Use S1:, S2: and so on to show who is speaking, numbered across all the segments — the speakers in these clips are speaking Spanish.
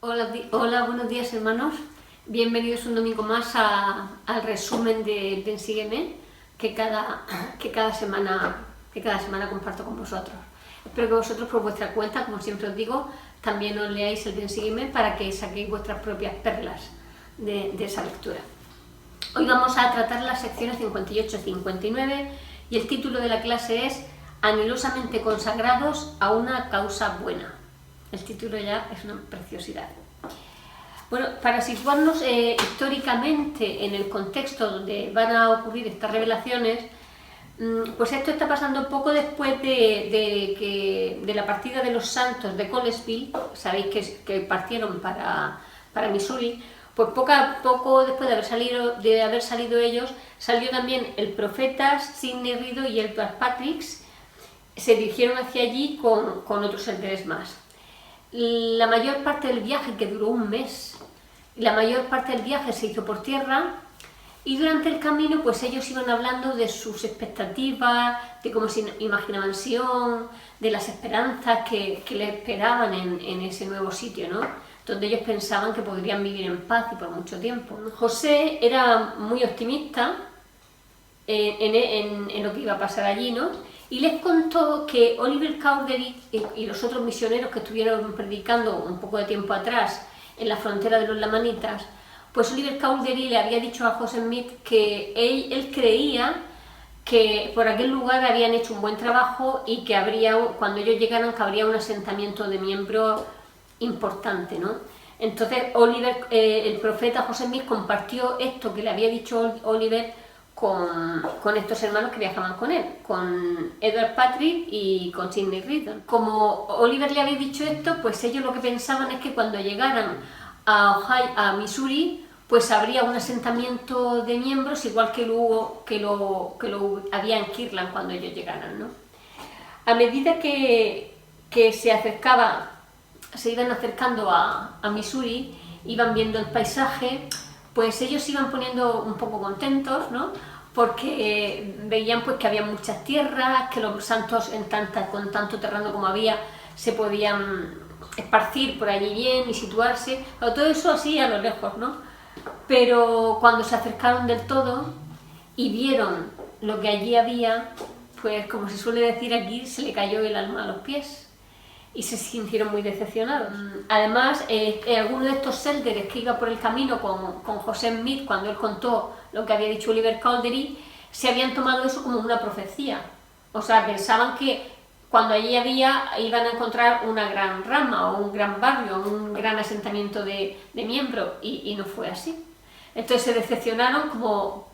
S1: Hola, buenos días hermanos. Bienvenidos un domingo más al resumen de Ven Sígueme que cada semana comparto con vosotros. Espero que vosotros por vuestra cuenta, como siempre os digo, también os leáis el Ven Sígueme para que saquéis vuestras propias perlas de esa lectura. Hoy vamos a tratar las secciones 58 y 59 y el título de la clase es Anhelosamente consagrados a una causa buena. El título ya es una preciosidad. Bueno, para situarnos históricamente en el contexto donde van a ocurrir estas revelaciones, pues esto está pasando poco después de la partida de los santos de Colesville. Sabéis que partieron para Missouri. Pues poco a poco después de haber salido ellos, salió también el profeta Sidney Riddle y Edward Patrick. Se dirigieron hacia allí con otros líderes más. La mayor parte del viaje, que duró un mes, la mayor parte del viaje se hizo por tierra, y durante el camino pues ellos iban hablando de sus expectativas, de cómo se imaginaban Sion, de las esperanzas que le esperaban en ese nuevo sitio, ¿no? Donde ellos pensaban que podrían vivir en paz y por mucho tiempo, ¿no? José era muy optimista en lo que iba a pasar allí, ¿no? Y les contó que Oliver Cowdery y los otros misioneros que estuvieron predicando un poco de tiempo atrás en la frontera de los lamanitas, pues Oliver Cowdery le había dicho a José Smith que él creía que por aquel lugar habían hecho un buen trabajo y que cuando ellos llegaran, que habría un asentamiento de miembros importante, ¿no? Entonces el profeta José Smith compartió esto que le había dicho Oliver con estos hermanos que viajaban con él, con Edward Patrick y con Sidney Riddle. Como Oliver le había dicho esto, pues ellos lo que pensaban es que cuando llegaran a Missouri, pues habría un asentamiento de miembros igual que lo había en Kirtland cuando ellos llegaran, ¿no? A medida que se iban acercando a Missouri, iban viendo el paisaje, pues ellos se iban poniendo un poco contentos, ¿no? Porque veían pues que había muchas tierras, que los santos con tanto terreno como había se podían esparcir por allí bien y situarse, pero todo eso así a lo lejos, ¿no? Pero cuando se acercaron del todo y vieron lo que allí había, pues como se suele decir aquí, se le cayó el alma a los pies y se sintieron muy decepcionados. Además, alguno de estos élderes que iba por el camino con José Smith, cuando él contó lo que había dicho Oliver Cowdery, se habían tomado eso como una profecía. O sea, pensaban que cuando allí iban a encontrar una gran rama o un gran barrio, un gran asentamiento de miembros, y no fue así. Entonces se decepcionaron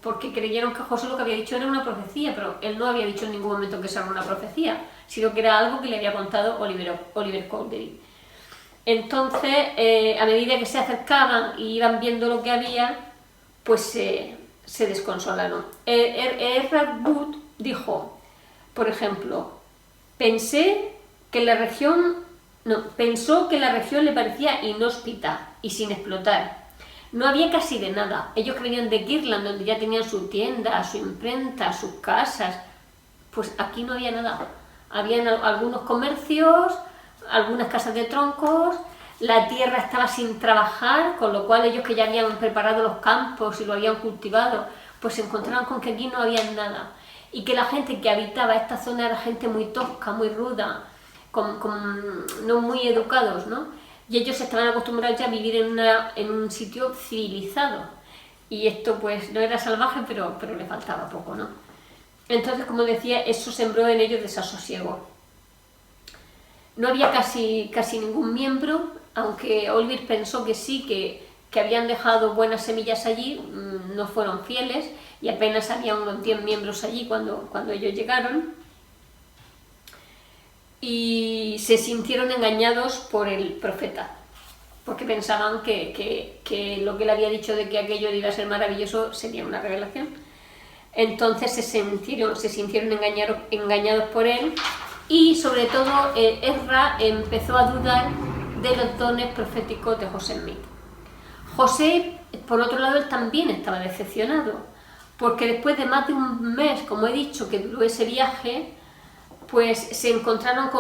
S1: porque creyeron que José lo que había dicho era una profecía, pero él no había dicho en ningún momento que eso era una profecía, sino que era algo que le había contado Oliver Cowdery. Entonces, a medida que se acercaban y iban viendo lo que había, pues se desconsolaron. Edward Wood dijo, por ejemplo, pensó que la región le parecía inhóspita y sin explotar. No había casi de nada. Ellos creían de Kirtland, donde ya tenían su tienda, su imprenta, sus casas. Pues aquí no había nada. Habían algunos comercios, algunas casas de troncos, la tierra estaba sin trabajar, con lo cual ellos que ya habían preparado los campos y lo habían cultivado, pues se encontraron con que aquí no había nada. Y que la gente que habitaba esta zona era gente muy tosca, muy ruda, no muy educados, ¿no? Y ellos estaban acostumbrados ya a vivir en un sitio civilizado. Y esto pues no era salvaje, pero le faltaba poco, ¿no? Entonces, como decía, eso sembró en ellos desasosiego. No había casi ningún miembro, aunque Oliver pensó que sí, que habían dejado buenas semillas allí, no fueron fieles y apenas había unos 10 miembros allí cuando ellos llegaron. Y se sintieron engañados por el profeta, porque pensaban que lo que él había dicho de que aquello iba a ser maravilloso sería una revelación. Entonces se sintieron engañados por él, y sobre todo Ezra empezó a dudar de los dones proféticos de José Smith. José, por otro lado, él también estaba decepcionado, porque después de más de un mes, como he dicho, que duró ese viaje, pues se encontraron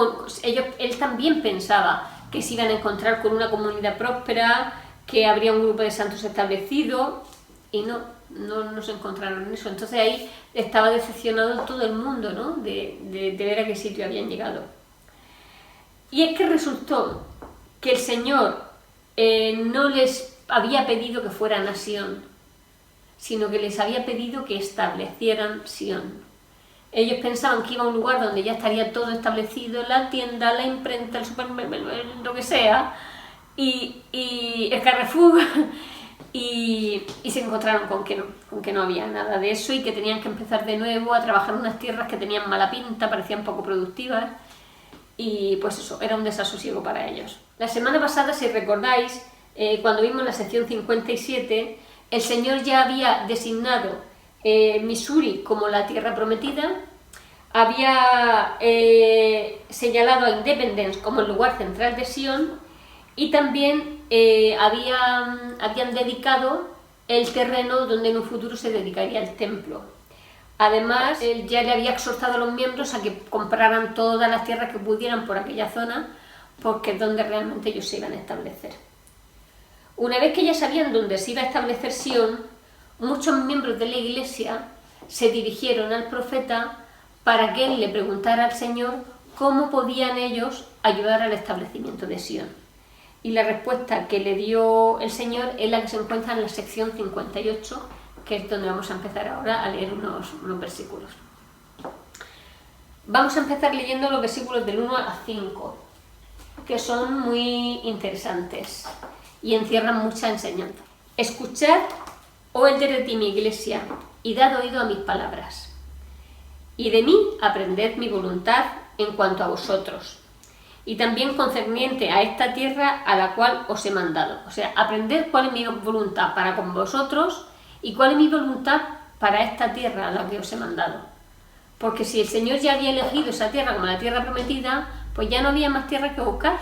S1: él también pensaba que se iban a encontrar con una comunidad próspera, que habría un grupo de santos establecido, y no se encontraron en eso. Entonces ahí estaba decepcionado todo el mundo, ¿no? de ver a qué sitio habían llegado. Y es que resultó que el Señor no les había pedido que fueran a Sión, sino que les había pedido que establecieran Sión. Ellos pensaban que iba a un lugar donde ya estaría todo establecido, la tienda, la imprenta, el supermercado, lo que sea, y el Carrefour, y se encontraron con que no había nada de eso y que tenían que empezar de nuevo a trabajar unas tierras que tenían mala pinta, parecían poco productivas, y pues eso, era un desasosiego para ellos. La semana pasada, si recordáis, cuando vimos la sección 57, el Señor ya había designado Missouri como la tierra prometida, había señalado a Independence como el lugar central de Sion, y también habían dedicado el terreno donde en un futuro se dedicaría el templo. Además, él ya le había exhortado a los miembros a que compraran todas las tierras que pudieran por aquella zona, porque es donde realmente ellos se iban a establecer. Una vez que ya sabían dónde se iba a establecer Sion, muchos miembros de la iglesia se dirigieron al profeta para que él le preguntara al Señor cómo podían ellos ayudar al establecimiento de Sion. Y la respuesta que le dio el Señor es la que se encuentra en la sección 58, que es donde vamos a empezar ahora a leer unos versículos. Vamos a empezar leyendo los versículos del 1 a 5, que son muy interesantes y encierran mucha enseñanza. Escuchad, oh el de ti, mi iglesia, y dad oído a mis palabras. Y de mí aprended mi voluntad en cuanto a vosotros, y también concerniente a esta tierra a la cual os he mandado. O sea, aprended cuál es mi voluntad para con vosotros y cuál es mi voluntad para esta tierra a la que os he mandado. Porque si el Señor ya había elegido esa tierra como la tierra prometida, pues ya no había más tierra que buscar.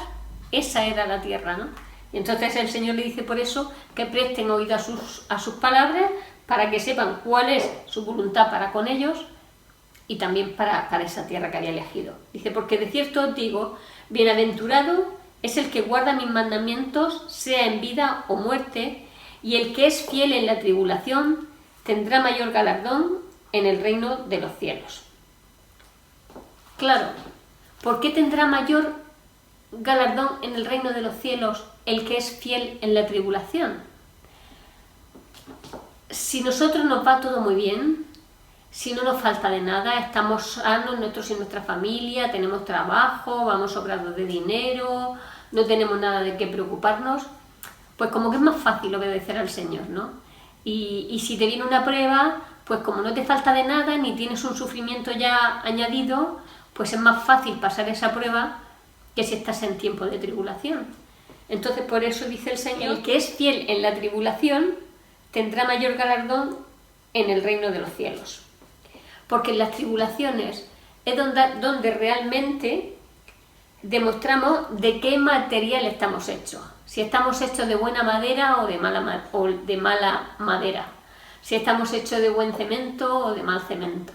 S1: Esa era la tierra, ¿no? Y entonces el Señor le dice por eso que presten oído a sus palabras para que sepan cuál es su voluntad para con ellos y también para esa tierra que había elegido. Dice, porque de cierto os digo, bienaventurado es el que guarda mis mandamientos, sea en vida o muerte, y el que es fiel en la tribulación tendrá mayor galardón en el reino de los cielos. Claro, ¿por qué tendrá mayor galardón en el reino de los cielos el que es fiel en la tribulación? Si nosotros nos va todo muy bien, si no nos falta de nada, estamos sanos nosotros y nuestra familia, tenemos trabajo, vamos sobrados de dinero, no tenemos nada de qué preocuparnos, pues como que es más fácil obedecer al Señor, ¿no? Y si te viene una prueba, pues como no te falta de nada, ni tienes un sufrimiento ya añadido, pues es más fácil pasar esa prueba que si estás en tiempo de tribulación. Entonces por eso dice el Señor, el que es fiel en la tribulación tendrá mayor galardón en el reino de los cielos. Porque en las tribulaciones es donde realmente demostramos de qué material estamos hechos. Si estamos hechos de buena madera o de mala madera. Si estamos hechos de buen cemento o de mal cemento.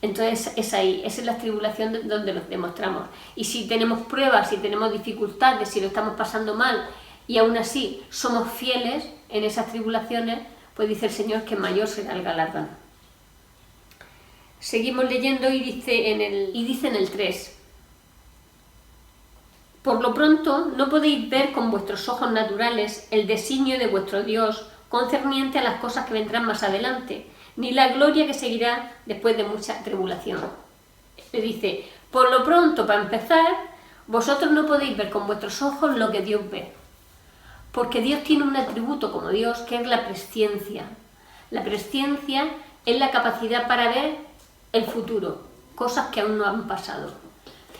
S1: Entonces es ahí, esa es la tribulación donde nos demostramos. Y si tenemos pruebas, si tenemos dificultades, si lo estamos pasando mal y aún así somos fieles en esas tribulaciones, pues dice el Señor que mayor será el galardón. Seguimos leyendo y dice en el 3. Por lo pronto no podéis ver con vuestros ojos naturales el designio de vuestro Dios concerniente a las cosas que vendrán más adelante, ni la gloria que seguirá después de mucha tribulación. Le dice, por lo pronto, para empezar, vosotros no podéis ver con vuestros ojos lo que Dios ve, porque Dios tiene un atributo como Dios que es la presciencia. La presciencia es la capacidad para ver el futuro, cosas que aún no han pasado.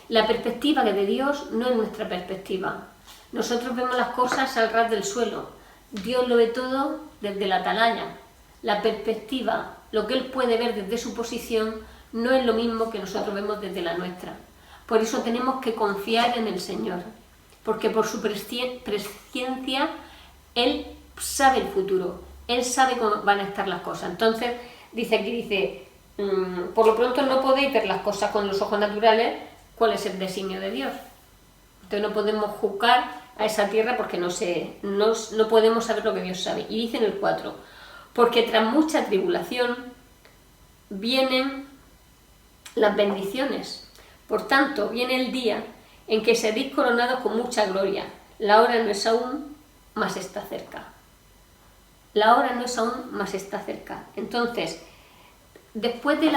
S1: La perspectiva de Dios no es nuestra perspectiva. Nosotros vemos las cosas al ras del suelo. Dios lo ve todo desde la atalaya. La perspectiva, lo que Él puede ver desde su posición, no es lo mismo que nosotros vemos desde la nuestra. Por eso tenemos que confiar en el Señor, porque por su presciencia Él sabe el futuro, Él sabe cómo van a estar las cosas. Entonces, dice, por lo pronto no podéis ver las cosas con los ojos naturales, cuál es el designio de Dios. Entonces no podemos juzgar a esa tierra porque no podemos saber lo que Dios sabe. Y dice en el 4, porque tras mucha tribulación vienen las bendiciones. Por tanto, viene el día en que seréis coronados con mucha gloria. La hora no es aún, mas está cerca. La hora no es aún, mas está cerca. Entonces, después de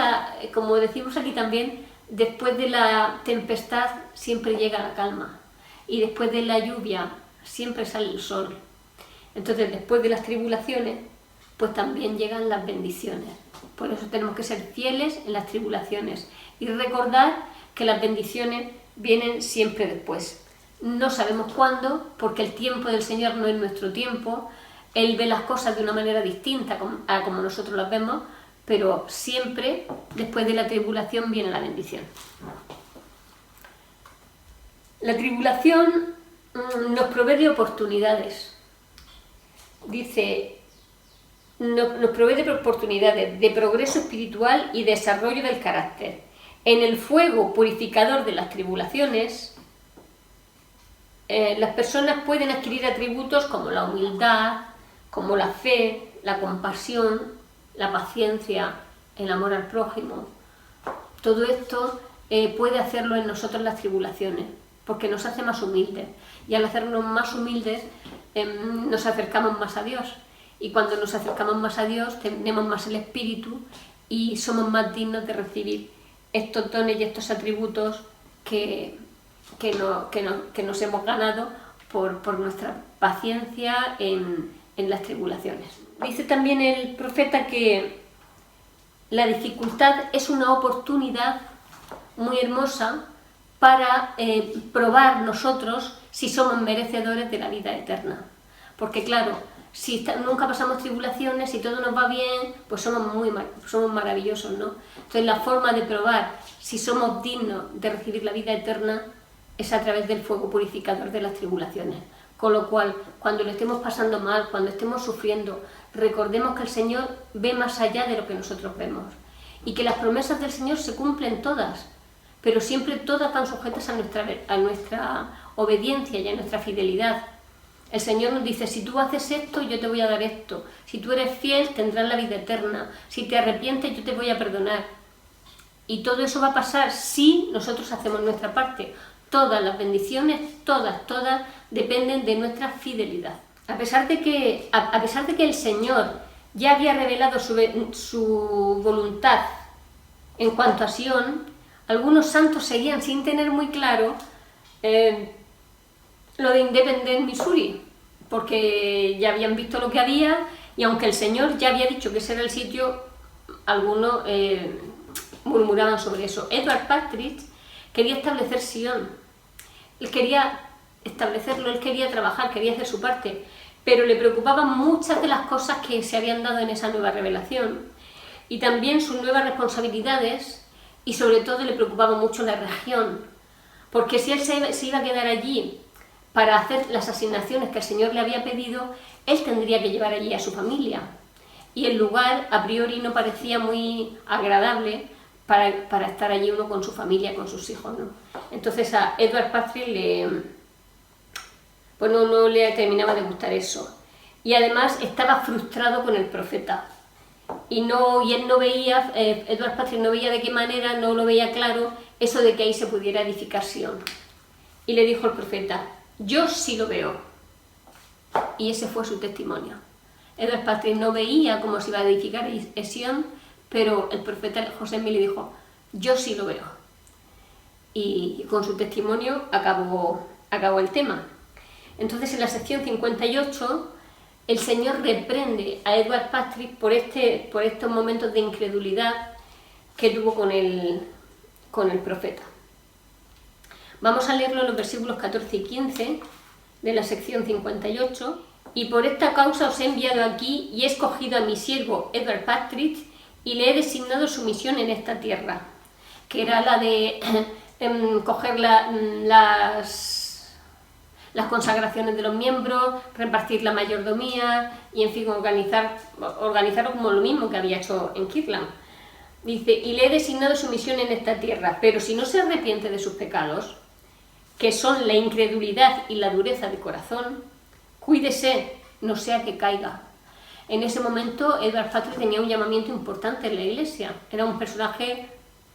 S1: como decimos aquí también, después de la tempestad siempre llega la calma. Y después de la lluvia siempre sale el sol. Entonces, después de las tribulaciones, pues también llegan las bendiciones. Por eso tenemos que ser fieles en las tribulaciones y recordar que las bendiciones vienen siempre después. No sabemos cuándo, porque el tiempo del Señor no es nuestro tiempo. Él ve las cosas de una manera distinta a como nosotros las vemos, pero siempre después de la tribulación viene la bendición. La tribulación nos provee de oportunidades. Dice, nos provee de oportunidades de progreso espiritual y desarrollo del carácter. En el fuego purificador de las tribulaciones, las personas pueden adquirir atributos como la humildad, como la fe, la compasión, la paciencia, el amor al prójimo. Todo esto puede hacerlo en nosotros las tribulaciones, porque nos hace más humildes. Y al hacernos más humildes, nos acercamos más a Dios. Y cuando nos acercamos más a Dios, tenemos más el Espíritu y somos más dignos de recibir estos dones y estos atributos que nos hemos ganado por nuestra paciencia en las tribulaciones. Dice también el profeta que la dificultad es una oportunidad muy hermosa para probar nosotros si somos merecedores de la vida eterna. Porque claro, si nunca pasamos tribulaciones, si todo nos va bien, pues somos maravillosos, ¿no? Entonces la forma de probar si somos dignos de recibir la vida eterna es a través del fuego purificador de las tribulaciones. Con lo cual, cuando lo estemos pasando mal, cuando estemos sufriendo, recordemos que el Señor ve más allá de lo que nosotros vemos. Y que las promesas del Señor se cumplen todas, pero siempre todas van sujetas a nuestra obediencia y a nuestra fidelidad. El Señor nos dice, si tú haces esto, yo te voy a dar esto. Si tú eres fiel, tendrás la vida eterna. Si te arrepientes, yo te voy a perdonar. Y todo eso va a pasar si nosotros hacemos nuestra parte. Todas las bendiciones, todas, dependen de nuestra fidelidad. A pesar de que el Señor ya había revelado su voluntad en cuanto a Sion, algunos santos seguían sin tener muy claro lo de Independence, Missouri, porque ya habían visto lo que había, y aunque el Señor ya había dicho que ese era el sitio, algunos murmuraban sobre eso. Edward Partridge quería establecer Sion, él quería establecerlo, él quería trabajar, quería hacer su parte, pero le preocupaban muchas de las cosas que se habían dado en esa nueva revelación, y también sus nuevas responsabilidades, y sobre todo le preocupaba mucho la región, porque si él se iba a quedar allí para hacer las asignaciones que el Señor le había pedido, él tendría que llevar allí a su familia. Y el lugar a priori no parecía muy agradable para estar allí uno con su familia, con sus hijos, ¿no? Entonces a Edward Partridge no le terminaba de gustar eso. Y además estaba frustrado con el profeta. Y él no veía, Edward Partridge no veía de qué manera, no lo veía claro, eso de que ahí se pudiera edificar Sion. Y le dijo el profeta, yo sí lo veo. Y ese fue su testimonio. Edward Partridge no veía cómo se iba a edificar Sion, pero el profeta José Smith le dijo, yo sí lo veo. Y con su testimonio acabó el tema. Entonces en la sección 58 el Señor reprende a Edward Partridge por estos momentos de incredulidad que tuvo con el profeta. Vamos a leerlo en los versículos 14 y 15 de la sección 58. Y por esta causa os he enviado aquí y he escogido a mi siervo Edward Partridge y le he designado su misión en esta tierra, que era la de coger las consagraciones de los miembros, repartir la mayordomía y en fin organizarlo como lo mismo que había hecho en Kirtland. Dice, y le he designado su misión en esta tierra, pero si no se arrepiente de sus pecados, que son la incredulidad y la dureza de corazón, cuídese, no sea que caiga. En ese momento Edward Patrick tenía un llamamiento importante en la iglesia, era un personaje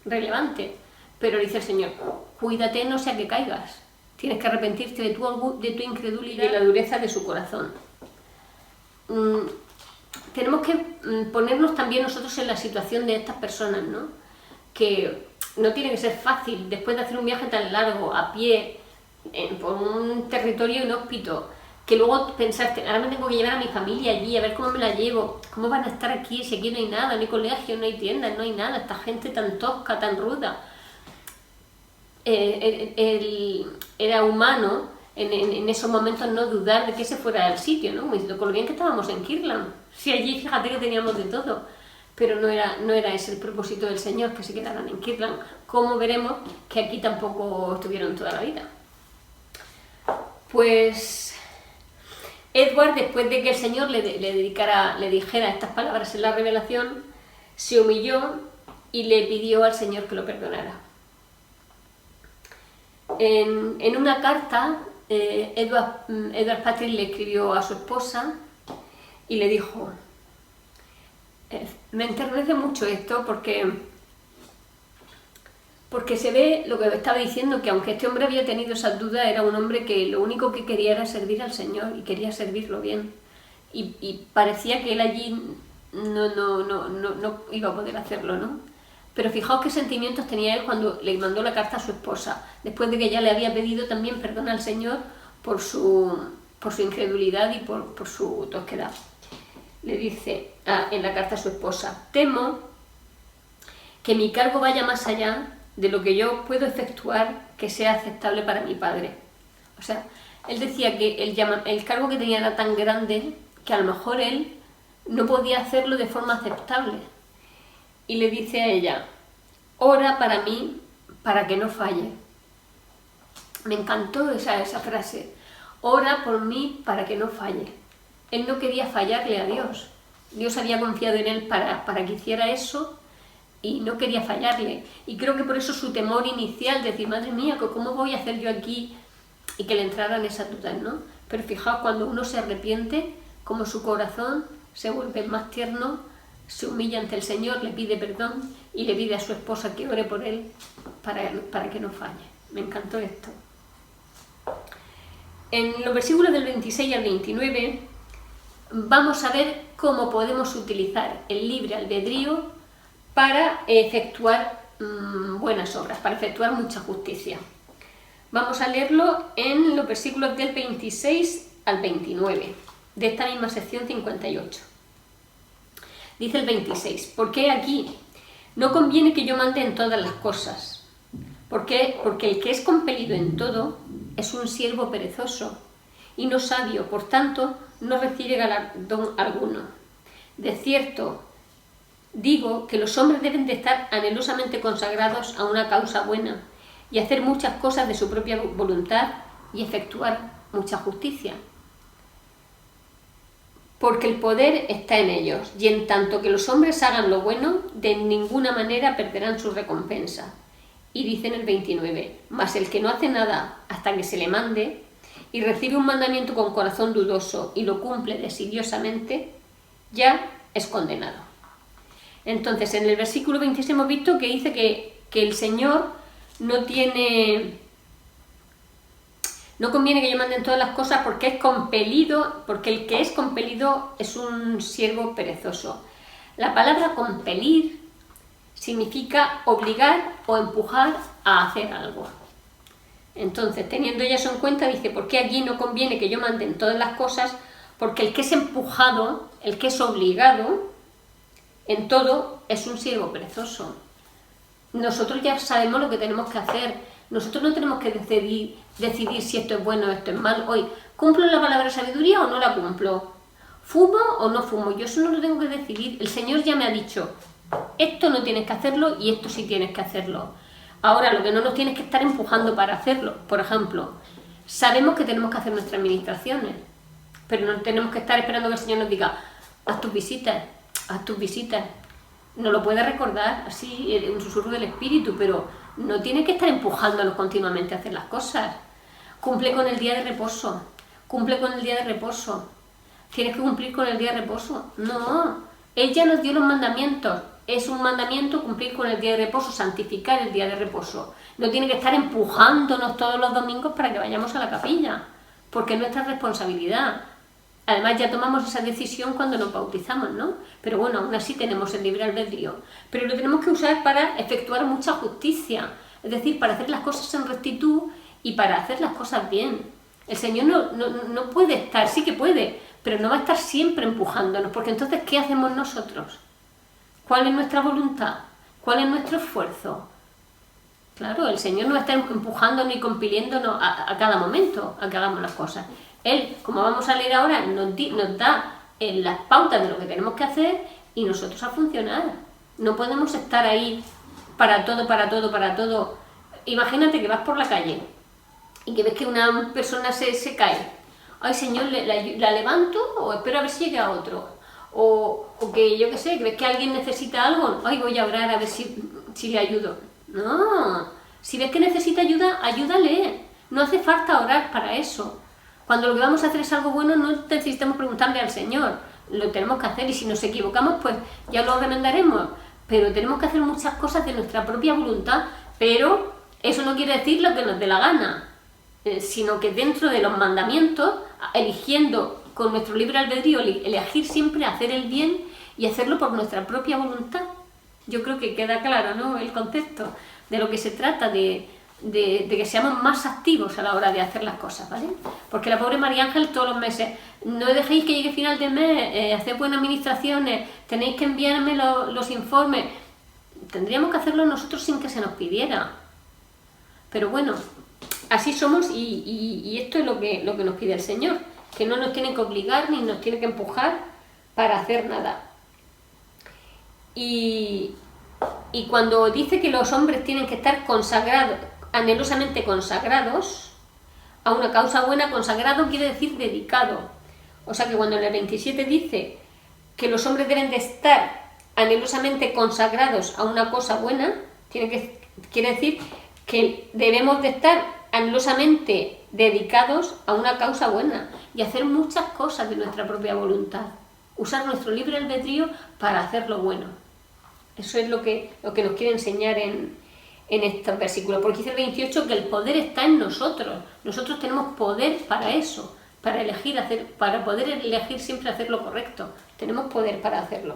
S1: relevante, pero dice el Señor, cuídate, no sea que caigas, tienes que arrepentirte de tu incredulidad y de la dureza de su corazón. Tenemos que ponernos también nosotros en la situación de estas personas, ¿no? Que no tiene que ser fácil, después de hacer un viaje tan largo, a pie, por un territorio inhóspito, que luego pensaste, ahora me tengo que llevar a mi familia allí, a ver cómo me la llevo, cómo van a estar aquí si aquí no hay nada, no hay colegio, no hay tiendas, no hay nada, esta gente tan tosca, tan ruda. Era humano en esos momentos no dudar de que ese fuera el sitio, ¿no? Con lo bien que estábamos en Kirtland, si allí fíjate que teníamos de todo, pero no era ese el propósito del Señor, que se quedaran en Kirtland, como veremos que aquí tampoco estuvieron toda la vida. Pues Edward, después de que el Señor le dijera estas palabras en la revelación, se humilló y le pidió al Señor que lo perdonara. En una carta, Edward Patrick le escribió a su esposa y le dijo, me enternece mucho esto porque se ve lo que estaba diciendo, que aunque este hombre había tenido esas dudas, era un hombre que lo único que quería era servir al Señor y quería servirlo bien. Y parecía que él allí no iba a poder hacerlo, ¿no? Pero fijaos qué sentimientos tenía él cuando le mandó la carta a su esposa, después de que ella le había pedido también perdón al Señor por su incredulidad y por su tosquedad. Le dice en la carta a su esposa, temo que mi cargo vaya más allá de lo que yo puedo efectuar que sea aceptable para mi padre. O sea, él decía que el cargo que tenía era tan grande que a lo mejor él no podía hacerlo de forma aceptable. Y le dice a ella, ora para mí para que no falle. Me encantó esa frase, ora por mí para que no falle. Él no quería fallarle a Dios. Dios había confiado en él para que hiciera eso y no quería fallarle. Y creo que por eso su temor inicial, decir, madre mía, ¿cómo voy a hacer yo aquí? Y que le entraran esas dudas, ¿no? Pero fijaos, cuando uno se arrepiente, como su corazón se vuelve más tierno, se humilla ante el Señor, le pide perdón y le pide a su esposa que ore por él para que no falle. Me encantó esto. En los versículos del 26 al 29 vamos a ver cómo podemos utilizar el libre albedrío para efectuar buenas obras, para efectuar mucha justicia. Vamos a leerlo en los versículos del 26 al 29 de esta misma sección 58. Dice el 26, porque aquí no conviene que yo mande en todas las cosas, porque el que es compelido en todo es un siervo perezoso y no sabio, por tanto no recibe galardón alguno. De cierto, digo que los hombres deben de estar anhelosamente consagrados a una causa buena y hacer muchas cosas de su propia voluntad y efectuar mucha justicia. Porque el poder está en ellos, y en tanto que los hombres hagan lo bueno, de ninguna manera perderán su recompensa. Y dice en el 29, mas el que no hace nada hasta que se le mande, y recibe un mandamiento con corazón dudoso y lo cumple desidiosamente, ya es condenado. Entonces, en el versículo 26 hemos visto que dice que el Señor no conviene que yo mande en todas las cosas porque es compelido, porque el que es compelido es un siervo perezoso. La palabra compelir significa obligar o empujar a hacer algo. Entonces, teniendo ya eso en cuenta, dice, ¿por qué aquí no conviene que yo mande en todas las cosas? Porque el que es empujado, el que es obligado, en todo es un siervo perezoso. Nosotros ya sabemos lo que tenemos que hacer. Nosotros no tenemos que decidir si esto es bueno o esto es malo. Hoy, ¿cumplo la palabra sabiduría o no la cumplo? ¿Fumo o no fumo? Yo eso no lo tengo que decidir. El Señor ya me ha dicho, esto no tienes que hacerlo y esto sí tienes que hacerlo. Ahora, lo que no nos tienes que estar empujando para hacerlo. Por ejemplo, sabemos que tenemos que hacer nuestras administraciones, pero no tenemos que estar esperando que el Señor nos diga, haz tus visitas, haz tus visitas. Nos lo puede recordar así, un susurro del Espíritu, pero no tiene que estar empujándonos continuamente a hacer las cosas. cumple con el día de reposo, cumple con el día de reposo, tienes que cumplir con el día de reposo. No, Él ya nos dio los mandamientos, es un mandamiento cumplir con el día de reposo, santificar el día de reposo. No tiene que estar empujándonos todos los domingos para que vayamos a la capilla, porque es nuestra responsabilidad. Además ya tomamos esa decisión cuando nos bautizamos, ¿no? Pero bueno, aún así tenemos el libre albedrío. Pero lo tenemos que usar para efectuar mucha justicia, es decir, para hacer las cosas en rectitud y para hacer las cosas bien. El Señor no puede estar, sí que puede, pero no va a estar siempre empujándonos, porque entonces, ¿qué hacemos nosotros? ¿Cuál es nuestra voluntad? ¿Cuál es nuestro esfuerzo? Claro, el Señor no está empujándonos y compiliéndonos a cada momento a que hagamos las cosas. Él, como vamos a leer ahora, nos da las pautas de lo que tenemos que hacer y nosotros a funcionar. No podemos estar ahí para todo, para todo, para todo. Imagínate que vas por la calle y que ves que una persona se cae. Ay, Señor, ¿la levanto o espero a ver si llega otro? O que yo qué sé, que ves que alguien necesita algo. Ay, voy a orar a ver si le ayudo. No, si ves que necesita ayuda, ayúdale. No hace falta orar para eso. Cuando lo que vamos a hacer es algo bueno, no necesitamos preguntarle al Señor. Lo tenemos que hacer y si nos equivocamos, pues ya lo remendaremos. Pero tenemos que hacer muchas cosas de nuestra propia voluntad, pero eso no quiere decir lo que nos dé la gana, sino que dentro de los mandamientos, eligiendo con nuestro libre albedrío, elegir siempre hacer el bien y hacerlo por nuestra propia voluntad. Yo creo que queda claro, ¿no?, el concepto de lo que se trata, de que seamos más activos a la hora de hacer las cosas, ¿vale? Porque la pobre María Ángel todos los meses, no dejéis que llegue final de mes, haced buenas administraciones, tenéis que enviarme los informes. Tendríamos que hacerlo nosotros sin que se nos pidiera. Pero bueno, así somos y esto es lo que nos pide el Señor, que no nos tiene que obligar ni nos tiene que empujar para hacer nada. Y cuando dice que los hombres tienen que estar consagrados, anhelosamente consagrados a una causa buena, consagrado quiere decir dedicado. O sea que cuando en el 27 dice que los hombres deben de estar anhelosamente consagrados a una cosa buena, quiere decir que debemos de estar anhelosamente dedicados a una causa buena y hacer muchas cosas de nuestra propia voluntad. Usar nuestro libre albedrío para hacer lo bueno. Eso es lo que nos quiere enseñar en estos versículos, porque dice el 28 que el poder está en nosotros. Nosotros tenemos poder para eso, para poder elegir siempre hacer lo correcto. Tenemos poder para hacerlo.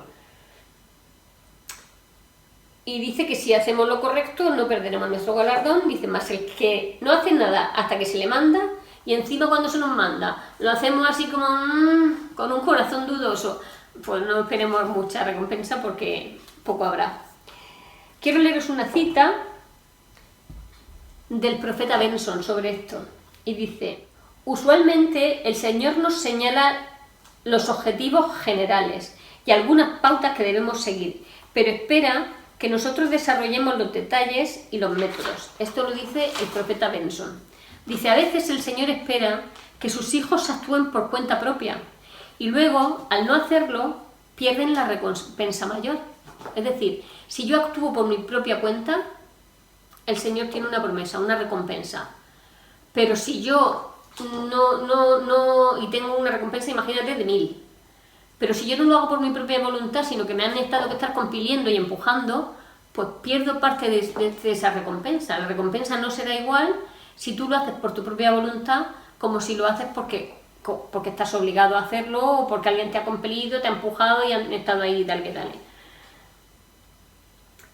S1: Y dice que si hacemos lo correcto no perderemos nuestro galardón. Dice más el que no hace nada hasta que se le manda y encima cuando se nos manda lo hacemos así como con un corazón dudoso, pues no esperemos mucha recompensa porque poco habrá. Quiero leeros una cita del profeta Benson sobre esto y dice: usualmente el Señor nos señala los objetivos generales y algunas pautas que debemos seguir, pero espera que nosotros desarrollemos los detalles y los métodos. Esto lo dice el profeta Benson. Dice: a veces el Señor espera que sus hijos actúen por cuenta propia y luego, al no hacerlo, pierden la recompensa mayor. Es decir, si yo actúo por mi propia cuenta, el Señor tiene una promesa, una recompensa. Pero si yo no y tengo una recompensa, imagínate, de 1000. Pero si yo no lo hago por mi propia voluntad, sino que me han estado que estar compiliendo y empujando, pues pierdo parte de esa recompensa. La recompensa no será igual si tú lo haces por tu propia voluntad como si lo haces porque estás obligado a hacerlo o porque alguien te ha compelido, te ha empujado y han estado ahí tal que tal.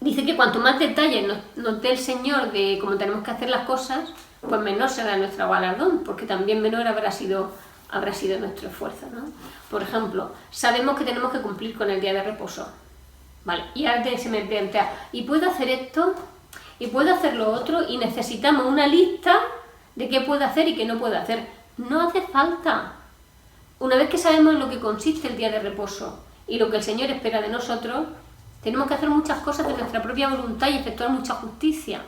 S1: Dice que cuanto más detalles nos dé el Señor de cómo tenemos que hacer las cosas, pues menor será nuestro galardón, porque también menor habrá sido nuestro esfuerzo, ¿no? Por ejemplo, sabemos que tenemos que cumplir con el día de reposo, ¿vale? Y ahora se me plantea, ¿y puedo hacer esto? ¿Y puedo hacer lo otro? Y necesitamos una lista de qué puedo hacer y qué no puedo hacer. No hace falta. Una vez que sabemos en lo que consiste el día de reposo y lo que el Señor espera de nosotros, tenemos que hacer muchas cosas de nuestra propia voluntad y efectuar mucha justicia,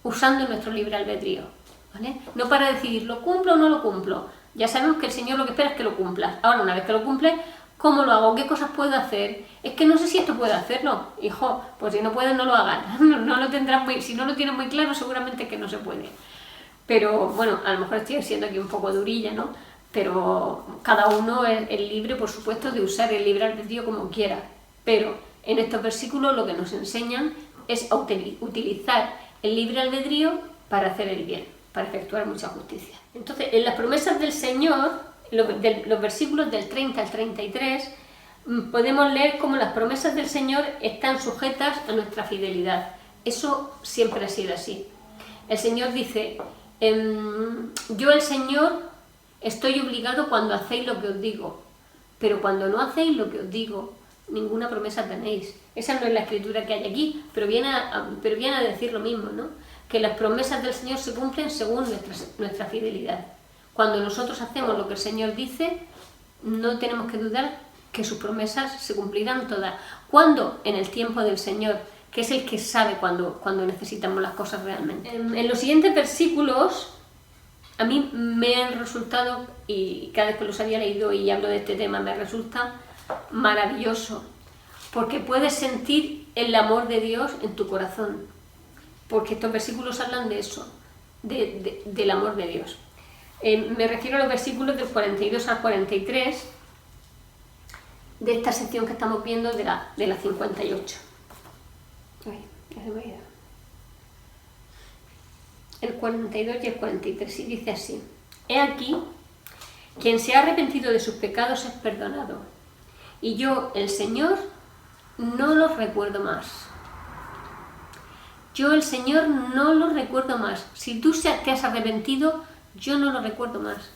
S1: usando nuestro libre albedrío, ¿vale? No para decidir, ¿lo cumplo o no lo cumplo? Ya sabemos que el Señor lo que espera es que lo cumplas. Ahora, una vez que lo cumples, ¿cómo lo hago? ¿Qué cosas puedo hacer? Es que no sé si esto puedo hacerlo. Hijo, pues si no puedes, no lo hagas. No lo tendrás si no lo tienes muy claro, seguramente que no se puede. Pero bueno, a lo mejor estoy siendo aquí un poco durilla, ¿no? Pero cada uno es libre, por supuesto, de usar el libre albedrío como quiera. Pero en estos versículos lo que nos enseñan es a utilizar el libre albedrío para hacer el bien, para efectuar mucha justicia. Entonces, en las promesas del Señor, los versículos del 30 al 33, podemos leer cómo las promesas del Señor están sujetas a nuestra fidelidad. Eso siempre ha sido así. El Señor dice, yo el Señor estoy obligado cuando hacéis lo que os digo, pero cuando no hacéis lo que os digo, ninguna promesa tenéis. Esa no es la escritura que hay aquí, pero viene a decir lo mismo, ¿no? Que las promesas del Señor se cumplen según nuestra fidelidad. Cuando nosotros hacemos lo que el Señor dice, no tenemos que dudar que sus promesas se cumplirán todas. ¿Cuándo? En el tiempo del Señor, que es el que sabe cuando necesitamos las cosas realmente. En los siguientes versículos, a mí me han resultado, y cada vez que los había leído y hablo de este tema, me resulta maravilloso, porque puedes sentir el amor de Dios en tu corazón, porque estos versículos hablan de eso, del amor de Dios. Me refiero a los versículos del 42 al 43 de esta sección que estamos viendo de la 58. Ay, ya se me ha ido. El 42 y el 43, y dice así: He aquí, quien se ha arrepentido de sus pecados es perdonado, y yo, el Señor, no los recuerdo más. Yo, el Señor, no los recuerdo más. Si tú te has arrepentido, yo no lo recuerdo más.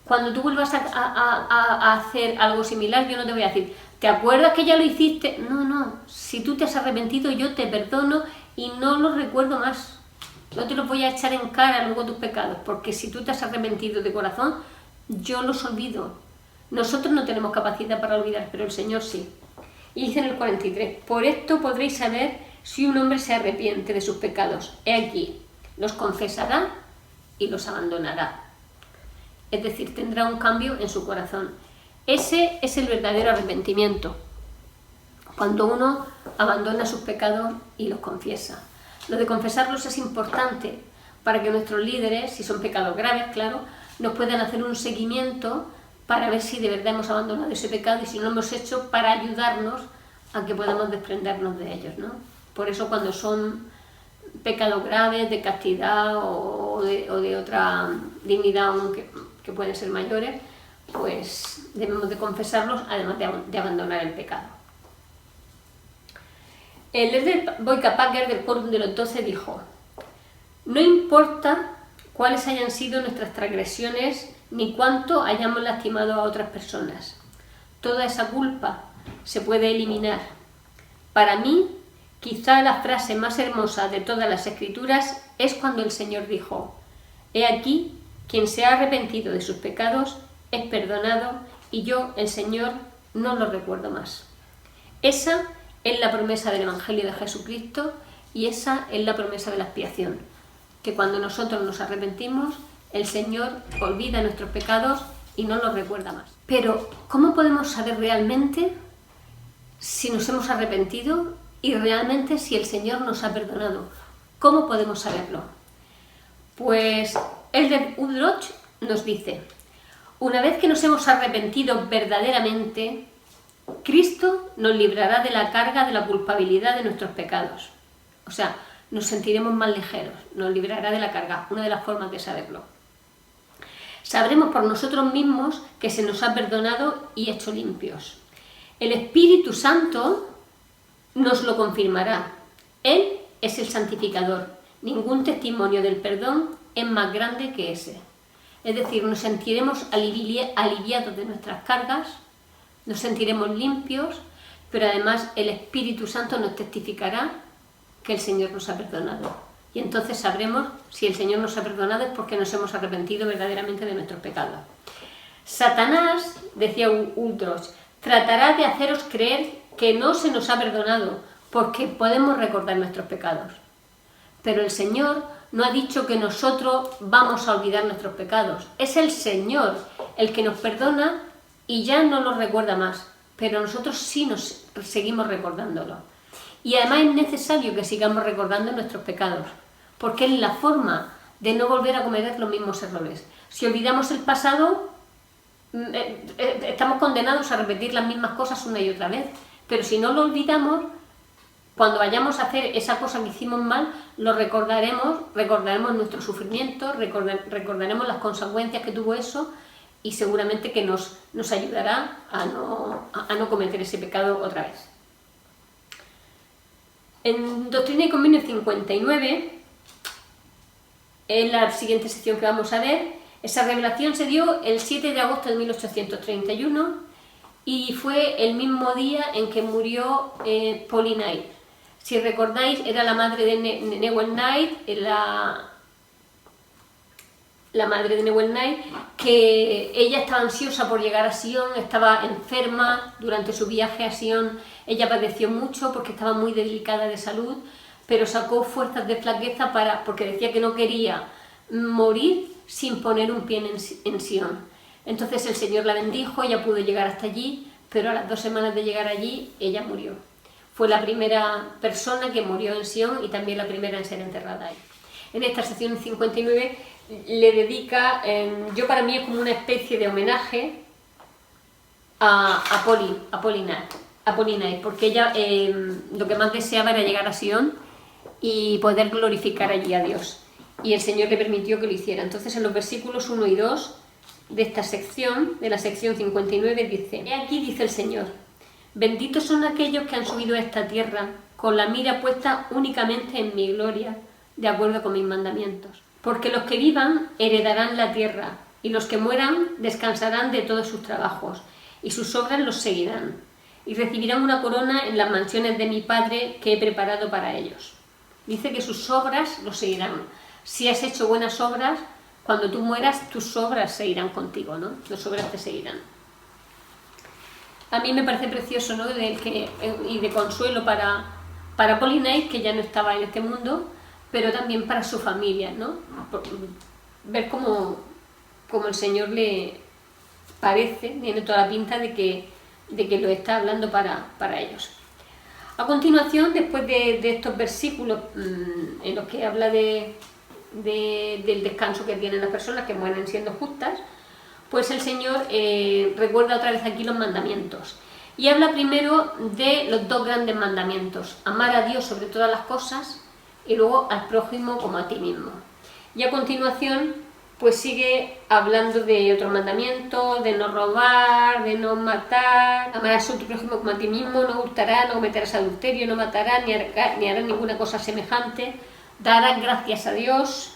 S1: Cuando tú vuelvas a hacer algo similar, yo no te voy a decir, ¿te acuerdas que ya lo hiciste? No. Si tú te has arrepentido, yo te perdono y no lo recuerdo más. No te los voy a echar en cara luego tus pecados, porque si tú te has arrepentido de corazón, yo los olvido. Nosotros no tenemos capacidad para olvidar, pero el Señor sí. Y dice en el 43, por esto podréis saber si un hombre se arrepiente de sus pecados. He aquí, los confesará y los abandonará. Es decir, tendrá un cambio en su corazón. Ese es el verdadero arrepentimiento, cuando uno abandona sus pecados y los confiesa. Lo de confesarlos es importante para que nuestros líderes, si son pecados graves, claro, nos puedan hacer un seguimiento para ver si de verdad hemos abandonado ese pecado y si no lo hemos hecho, para ayudarnos a que podamos desprendernos de ellos, ¿no? Por eso cuando son pecados graves, de castidad o de otra dignidad que pueden ser mayores, pues debemos de confesarlos, además de abandonar el pecado. El líder Boyka Packer del Quórum de los 12 dijo: no importa cuáles hayan sido nuestras transgresiones ni cuánto hayamos lastimado a otras personas, toda esa culpa se puede eliminar. Para mí, quizá la frase más hermosa de todas las Escrituras es cuando el Señor dijo: He aquí, quien se ha arrepentido de sus pecados es perdonado, y yo, el Señor, no lo recuerdo más. Esa es la promesa del Evangelio de Jesucristo y esa es la promesa de la expiación, que cuando nosotros nos arrepentimos, el Señor olvida nuestros pecados y no los recuerda más. Pero, ¿cómo podemos saber realmente si nos hemos arrepentido y realmente si el Señor nos ha perdonado? ¿Cómo podemos saberlo? Pues Elder Uldroch nos dice: una vez que nos hemos arrepentido verdaderamente, Cristo nos librará de la carga de la culpabilidad de nuestros pecados. O sea, nos sentiremos más ligeros, nos librará de la carga, una de las formas de saberlo. Sabremos por nosotros mismos que se nos ha perdonado y hecho limpios. El Espíritu Santo nos lo confirmará. Él es el santificador. Ningún testimonio del perdón es más grande que ese. Es decir, nos sentiremos aliviados de nuestras cargas, nos sentiremos limpios, pero además el Espíritu Santo nos testificará que el Señor nos ha perdonado. Y entonces sabremos si el Señor nos ha perdonado es porque nos hemos arrepentido verdaderamente de nuestros pecados. Satanás, decía Uldroch, tratará de haceros creer que no se nos ha perdonado porque podemos recordar nuestros pecados. Pero el Señor no ha dicho que nosotros vamos a olvidar nuestros pecados. Es el Señor el que nos perdona y ya no los recuerda más, pero nosotros sí nos seguimos recordándolo. Y además es necesario que sigamos recordando nuestros pecados, porque es la forma de no volver a cometer los mismos errores. Si olvidamos el pasado, estamos condenados a repetir las mismas cosas una y otra vez, pero si no lo olvidamos, cuando vayamos a hacer esa cosa que hicimos mal, lo recordaremos nuestro sufrimiento, recordaremos las consecuencias que tuvo eso, y seguramente que nos ayudará a no cometer ese pecado otra vez. En Doctrina y Convenio 59, en la siguiente sección que vamos a ver, esa revelación se dio el 7 de agosto de 1831 y fue el mismo día en que murió Polly Knight. Si recordáis, era la madre de Newell Knight, la madre de Newell Knight, que ella estaba ansiosa por llegar a Sion, estaba enferma durante su viaje a Sion, ella padeció mucho porque estaba muy delicada de salud, pero sacó fuerzas de flaqueza porque decía que no quería morir sin poner un pie en Sion. Entonces el Señor la bendijo, ella pudo llegar hasta allí, pero a las 2 semanas de llegar allí, ella murió. Fue la primera persona que murió en Sion y también la primera en ser enterrada ahí. En esta sección 59 le dedica, para mí es como una especie de homenaje a Polly Knight, porque ella lo que más deseaba era llegar a Sion y poder glorificar allí a Dios. Y el Señor le permitió que lo hiciera. Entonces en los versículos 1 y 2 de esta sección, de la sección 59, dice: "He aquí, dice el Señor, benditos son aquellos que han subido a esta tierra con la mira puesta únicamente en mi gloria, de acuerdo con mis mandamientos. Porque los que vivan heredarán la tierra, y los que mueran descansarán de todos sus trabajos, y sus obras los seguirán, y recibirán una corona en las mansiones de mi Padre que he preparado para ellos". Dice que sus obras los seguirán. Si has hecho buenas obras, cuando tú mueras, tus obras seguirán contigo, ¿no? Tus obras te seguirán. A mí me parece precioso, ¿no? Y de consuelo para Polly Knight, que ya no estaba en este mundo, pero también para su familia, ¿no? Ver cómo el Señor le parece, tiene toda la pinta de que lo está hablando para ellos. A continuación, después de estos versículos en los que habla del descanso que tienen las personas que mueren siendo justas, pues el Señor recuerda otra vez aquí los mandamientos. Y habla primero de los 2 grandes mandamientos: amar a Dios sobre todas las cosas y luego al prójimo como a ti mismo. Y a continuación pues sigue hablando de otros mandamientos, de no robar, de no matar, amarás a tu prójimo como a ti mismo, no hurtarás, no cometerás adulterio, no matarás, ni harás ninguna cosa semejante, darás gracias a Dios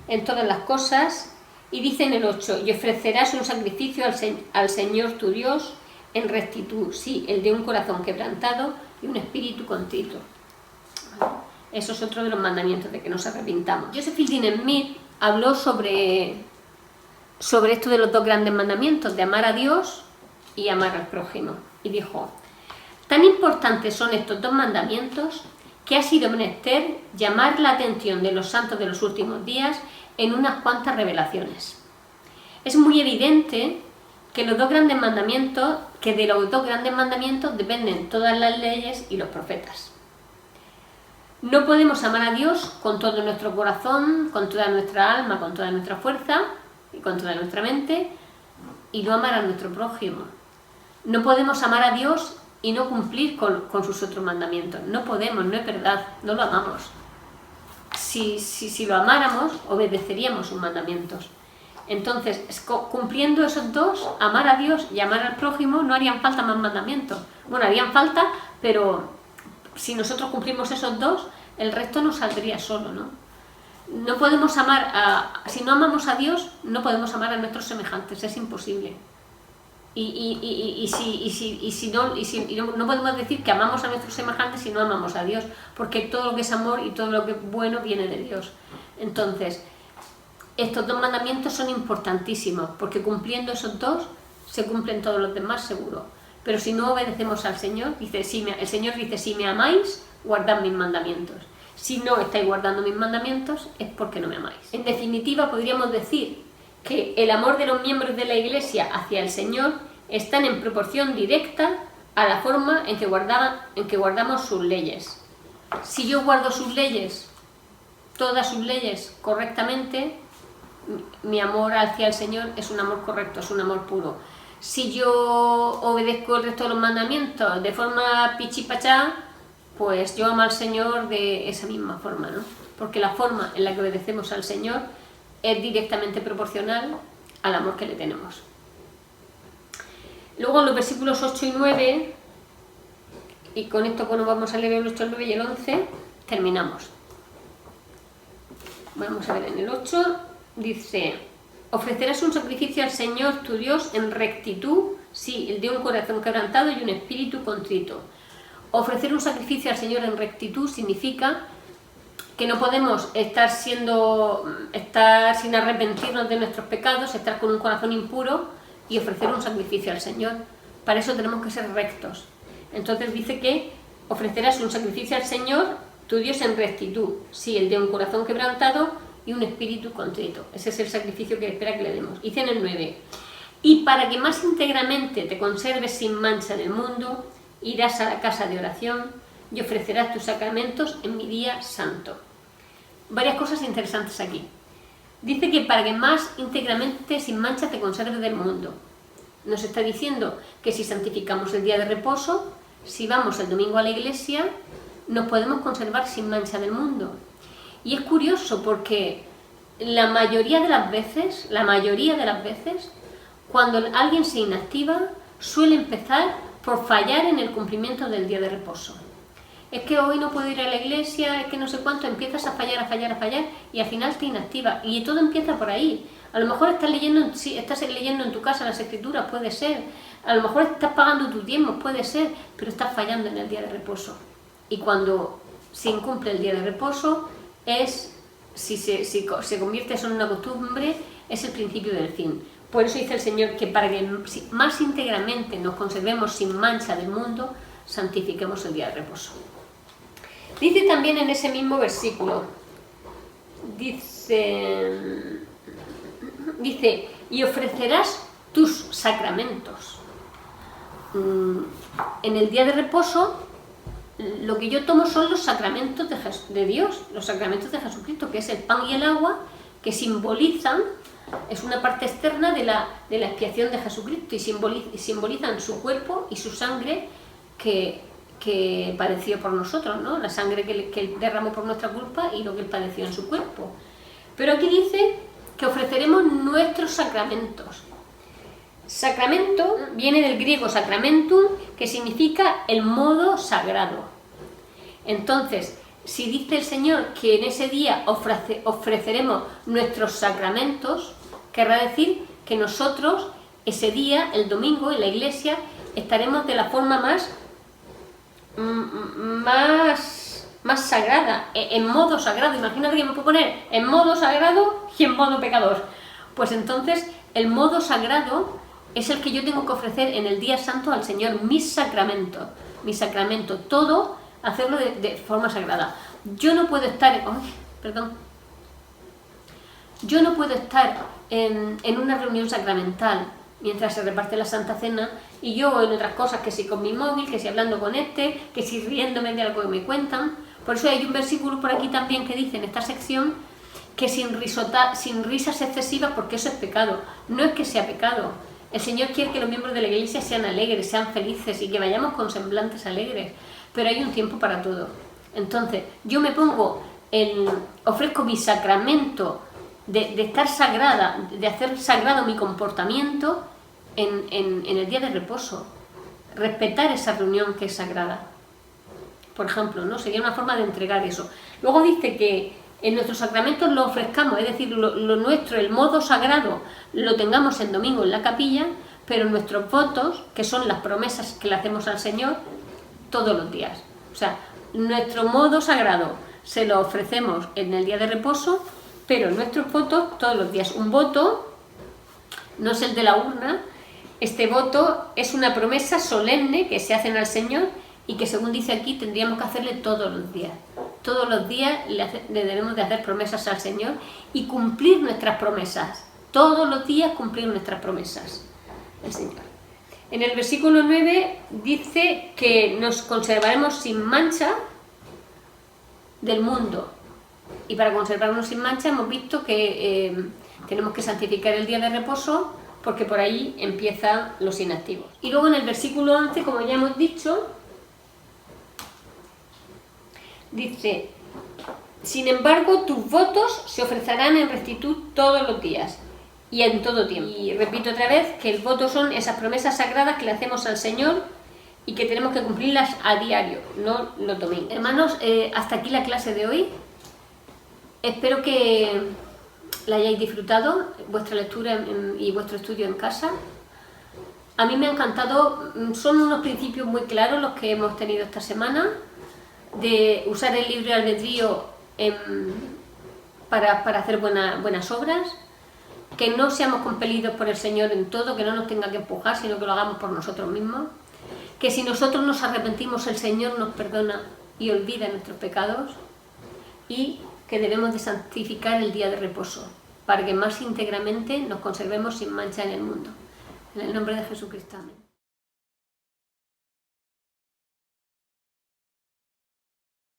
S1: en todas las cosas. Y dice en el 8, y ofrecerás un sacrificio al Señor tu Dios en rectitud, sí, el de un corazón quebrantado y un espíritu contrito. Eso es otro de los mandamientos, de que nos arrepintamos. Joseph Fielding Smith habló sobre esto de los 2 grandes mandamientos, de amar a Dios y amar al prójimo. Y dijo: tan importantes son estos 2 mandamientos que ha sido menester llamar la atención de los santos de los últimos días en unas cuantas revelaciones. Es muy evidente que de los 2 grandes mandamientos dependen todas las leyes y los profetas. No podemos amar a Dios con todo nuestro corazón, con toda nuestra alma, con toda nuestra fuerza y con toda nuestra mente, y no amar a nuestro prójimo. No podemos amar a Dios y no cumplir con sus otros mandamientos. No podemos, no es verdad, no lo amamos. Si lo amáramos, obedeceríamos sus mandamientos. Entonces, cumpliendo esos 2, amar a Dios y amar al prójimo, no harían falta más mandamientos. Bueno, harían falta, pero si nosotros cumplimos esos 2, el resto nos saldría solo, ¿no? No podemos si no amamos a Dios, no podemos amar a nuestros semejantes, es imposible. No podemos decir que amamos a nuestros semejantes si no amamos a Dios, porque todo lo que es amor y todo lo que es bueno viene de Dios. Entonces, estos 2 mandamientos son importantísimos, porque cumpliendo esos 2 se cumplen todos los demás seguro. Pero si no obedecemos al Señor, el Señor dice: si me amáis, guardad mis mandamientos. Si no estáis guardando mis mandamientos, es porque no me amáis. En definitiva, podríamos decir que el amor de los miembros de la Iglesia hacia el Señor están en proporción directa a la forma en que guardamos sus leyes. Si yo guardo sus leyes, todas sus leyes correctamente, mi amor hacia el Señor es un amor correcto, es un amor puro. Si yo obedezco el resto de los mandamientos de forma pichipachá, pues yo amo al Señor de esa misma forma, ¿no? Porque la forma en la que obedecemos al Señor es directamente proporcional al amor que le tenemos. Luego en los versículos 8 y 9, y con esto cuando vamos a leer el 8, el 9 y el 11, terminamos. Vamos a ver en el 8, dice: ofrecerás un sacrificio al Señor tu Dios en rectitud, sí, el de un corazón quebrantado y un espíritu contrito. Ofrecer un sacrificio al Señor en rectitud significa que no podemos estar sin arrepentirnos de nuestros pecados, estar con un corazón impuro y ofrecer un sacrificio al Señor. Para eso tenemos que ser rectos. Entonces dice que ofrecerás un sacrificio al Señor tu Dios en rectitud, sí, el de un corazón quebrantado y un espíritu contrito. Ese es el sacrificio que espera que le demos. Dice en el 9: y para que más íntegramente te conserves sin mancha en el mundo, irás a la casa de oración y ofrecerás tus sacramentos en mi día santo. Varias cosas interesantes aquí. Dice que para que más íntegramente sin mancha te conserves del mundo. Nos está diciendo que si santificamos el día de reposo, si vamos el domingo a la iglesia, nos podemos conservar sin mancha del mundo. Y es curioso porque la mayoría de las veces, cuando alguien se inactiva, suele empezar por fallar en el cumplimiento del día de reposo. Es que hoy no puedo ir a la iglesia, es que no sé cuánto, empiezas a fallar y al final te inactiva. Y todo empieza por ahí. A lo mejor estás leyendo en tu casa las escrituras, puede ser. A lo mejor estás pagando tus diezmos, puede ser, pero estás fallando en el día de reposo. Y cuando se incumple el día de reposo, si se convierte eso en una costumbre, es el principio del fin. Por eso dice el Señor que para que más íntegramente nos conservemos sin mancha del mundo, santifiquemos el día de reposo. Dice también en ese mismo versículo, dice, y ofrecerás tus sacramentos. En el día de reposo, lo que yo tomo son los sacramentos de Dios, los sacramentos de Jesucristo, que es el pan y el agua, que simbolizan, es una parte externa de la expiación de Jesucristo y simbolizan su cuerpo y su sangre que padeció por nosotros, ¿no? La sangre que él derramó por nuestra culpa y lo que él padeció en su cuerpo. Pero aquí dice que ofreceremos nuestros sacramentos. Sacramento viene del griego sacramentum, que significa el modo sagrado. Entonces, si dice el Señor que en ese día ofreceremos nuestros sacramentos, querrá decir que nosotros ese día, el domingo, en la iglesia, estaremos de la forma más sagrada, en modo sagrado. Imagínate que me puedo poner en modo sagrado y en modo pecador. Pues entonces el modo sagrado es el que yo tengo que ofrecer en el día santo al Señor, mi sacramento, todo hacerlo de forma sagrada. Yo no puedo estar, yo no puedo estar en una reunión sacramental mientras se reparte la Santa Cena y yo en otras cosas, que si con mi móvil, que si hablando con que si riéndome de algo que me cuentan. Por eso hay un versículo por aquí también que dice en esta sección que sin risas excesivas, porque eso es pecado. No es que sea pecado. El Señor quiere que los miembros de la iglesia sean alegres, sean felices y que vayamos con semblantes alegres, pero hay un tiempo para todo. Entonces, yo me ofrezco mi sacramento de estar sagrada, de hacer sagrado mi comportamiento en el día de reposo, respetar esa reunión que es sagrada. Por ejemplo, ¿no? Sería una forma de entregar eso. Luego dice que en nuestros sacramentos lo ofrezcamos, es decir, lo nuestro, el modo sagrado, lo tengamos el domingo en la capilla, pero nuestros votos, que son las promesas que le hacemos al Señor, todos los días. O sea, nuestro modo sagrado se lo ofrecemos en el día de reposo, pero nuestros votos todos los días. Un voto no es el de la urna, este voto es una promesa solemne que se hacen al Señor y que, según dice aquí, tendríamos que hacerle todos los días. Todos los días le debemos de hacer promesas al Señor y cumplir nuestras promesas. Todos los días cumplir nuestras promesas al Señor. En el versículo 9 dice que nos conservaremos sin mancha del mundo. Y para conservarnos sin mancha hemos visto que tenemos que santificar el día de reposo, porque por ahí empiezan los inactivos. Y luego en el versículo 11, como ya hemos dicho, dice: sin embargo, tus votos se ofrecerán en rectitud todos los días y en todo tiempo. Y repito otra vez que el voto son esas promesas sagradas que le hacemos al Señor y que tenemos que cumplirlas a diario, no los domingos. Hermanos, hasta aquí la clase de hoy. Espero que la hayáis disfrutado, vuestra lectura y vuestro estudio en casa. A mí me ha encantado, son unos principios muy claros los que hemos tenido esta semana, de usar el libre albedrío para hacer buenas obras, que no seamos compelidos por el Señor en todo, que no nos tenga que empujar, sino que lo hagamos por nosotros mismos, que si nosotros nos arrepentimos el Señor nos perdona y olvida nuestros pecados, y que debemos de santificar el día de reposo para que más íntegramente nos conservemos sin mancha en el mundo. En el nombre de Jesucristo, amén.